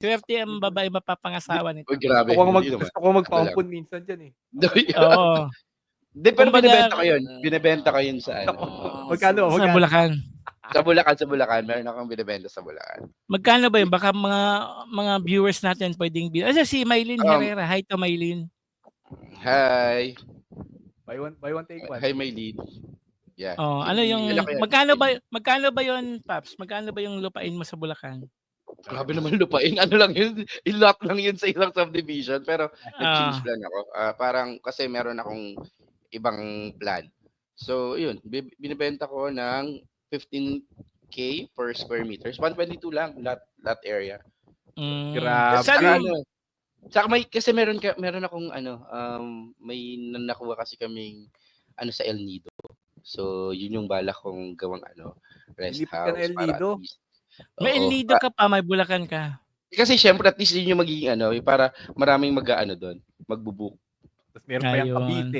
Swerte ang babae mapapangasawa nito. Uy, grabe. Gusto ko magpaampon minsan dyan, eh. Oo. Hindi, pero Kumbaga, binebenta ko yun sa ano. Magkano? Sa Bulacan. Sa Bulacan. Meron akong binebenta sa Bulacan. Magkano ba yun? Baka mga viewers natin pwedeng si Maylin Herrera. Hi to Maylin. Hi. Buy one, take one. Hi, Maylin. Yeah. Oh, ano yung magkano ba yun, Paps? Magkano ba yung lupain mo sa Bulacan? Grabe naman lupain. Ano lang yun? I-lot lang yun sa isang subdivision. Pero nag-change plan ako. Parang kasi meron akong ibang plan. So, yun. Binibenta ko ng 15K per square meters. 122 lang lot area. Grabe. Saka kasi meron akong may nakuha kasi kaming sa El Nido. So, yun yung balak kong gawang rest house. El Nido? May El Nido ka pa, may Bulacan ka. Kasi syempre at least yun yung magiging para maraming doon, magbubook. Tapos meron pa yung Cavite.